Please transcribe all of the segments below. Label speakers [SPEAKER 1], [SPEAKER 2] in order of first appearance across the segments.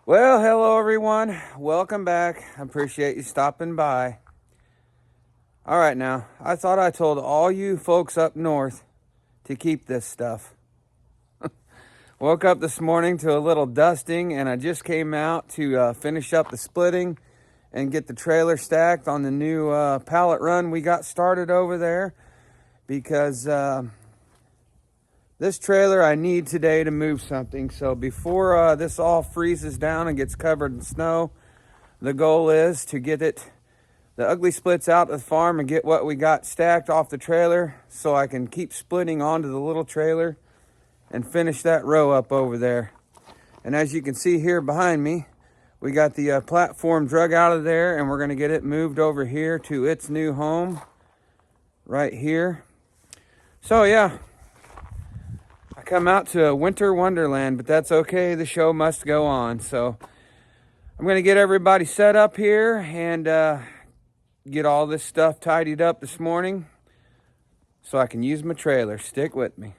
[SPEAKER 1] Well, hello everyone. Welcome back. I appreciate you stopping by. All right, now, I thought I told all you folks up north to keep this stuff. Woke up this morning to a little dusting, and I just came out to finish up the splitting and get the trailer stacked on the new pallet run we got started over there because this trailer I need today to move something. So before this all freezes down and gets covered in snow, the goal is to get the ugly splits out of the farm and get what we got stacked off the trailer so I can keep splitting onto the little trailer and finish that row up over there. And as you can see here behind me, we got the platform drug out of there, and we're going to get it moved over here to its new home right here. So yeah, I come out to a winter wonderland, but that's okay. The show must go on. So I'm going to get everybody set up here and get all this stuff tidied up this morning so I can use my trailer. Stick with me.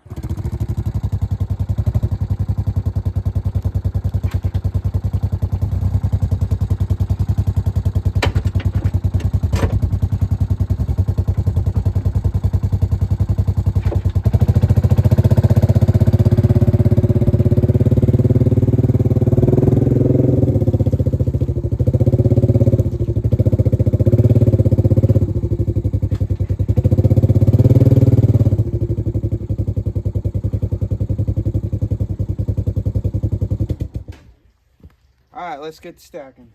[SPEAKER 1] All right, let's get stacking.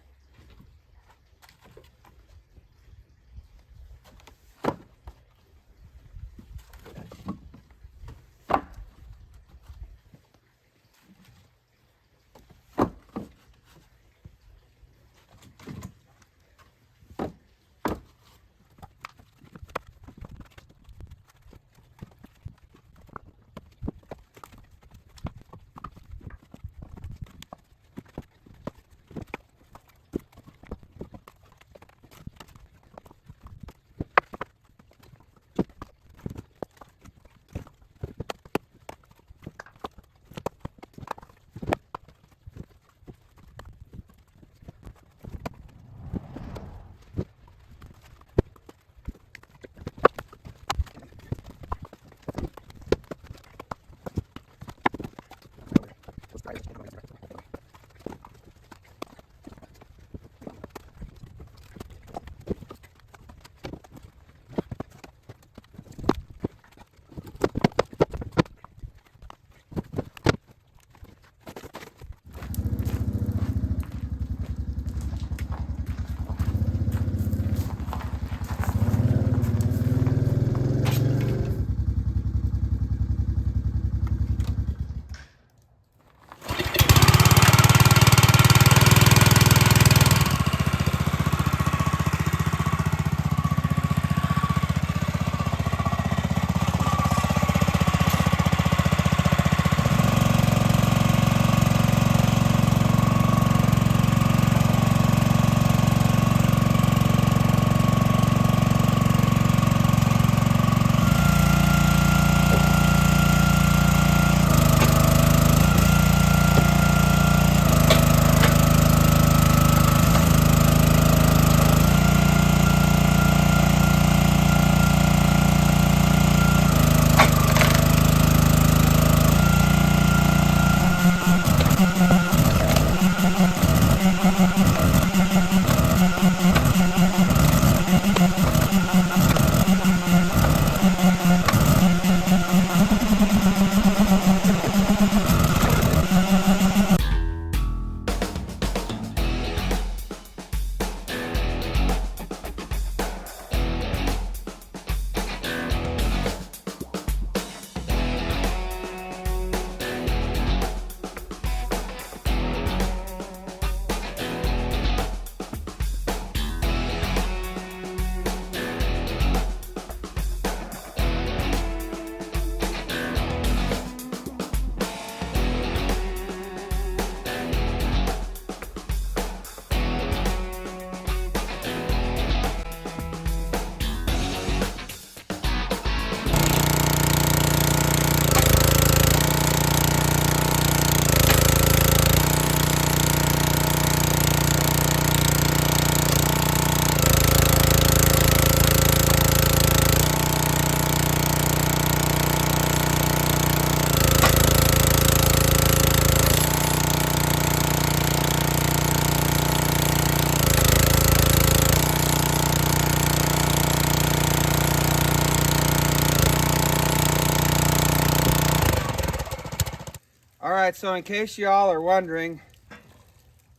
[SPEAKER 1] right, so in case y'all are wondering,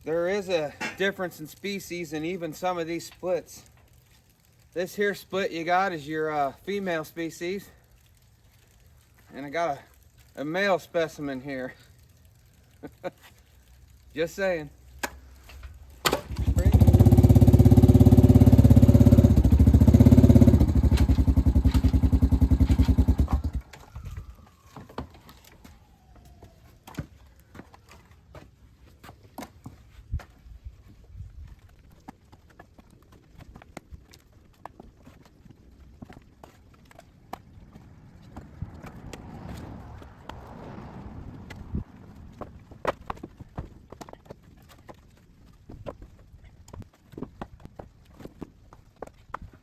[SPEAKER 1] there is a difference in species in even some of these splits. This here split you got is your female species. And I got a male specimen here. Just saying.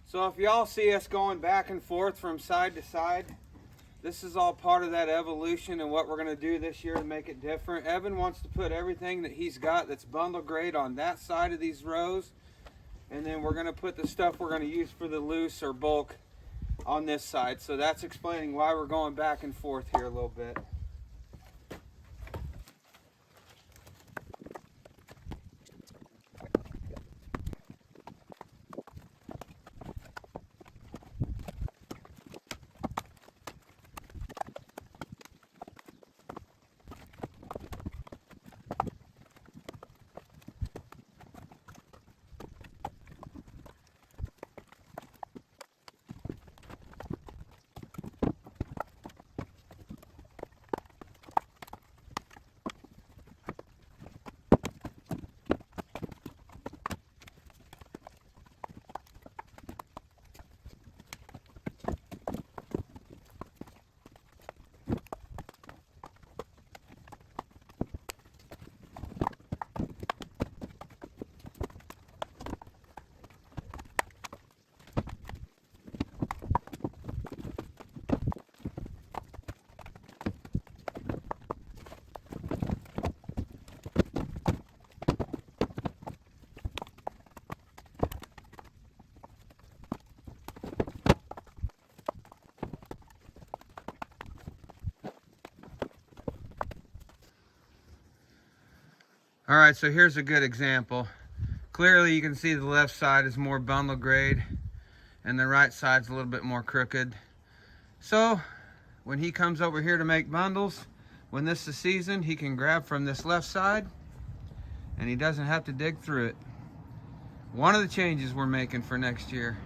[SPEAKER 1] So if y'all see us going back and forth from side to side, this is all part of that evolution and what we're going to do this year to make it different. Evan wants to put everything that he's got that's bundle grade on that side of these rows, and then we're going to put the stuff we're going to use for the loose or bulk on this side. So that's explaining why we're going back and forth here a little bit. All right, so here's a good example. Clearly you can see the left side is more bundle grade and the right side's a little bit more crooked. So when he comes over here to make bundles, when this is season, he can grab from this left side and he doesn't have to dig through it. One of the changes we're making for next year.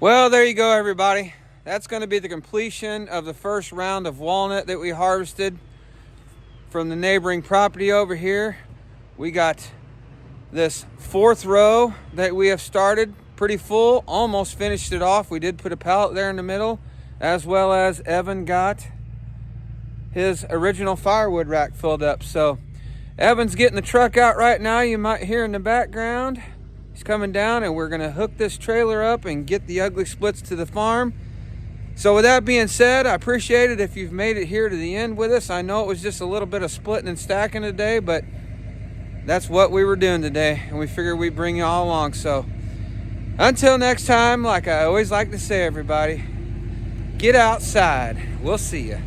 [SPEAKER 1] Well, there you go, everybody. That's going to be the completion of the first round of walnut that we harvested from the neighboring property over here. We got this fourth row that we have started pretty full, almost finished it off. We did put a pallet there in the middle, as well as Evan got his original firewood rack filled up. So Evan's getting the truck out right now. You might hear in the background. He's coming down, and we're going to hook this trailer up and get the ugly splits to the farm. So with that being said, I appreciate it if you've made it here to the end with us. I know it was just a little bit of splitting and stacking today, but that's what we were doing today, and we figured we'd bring you all along. So until next time, like I always like to say, everybody, get outside. We'll see you.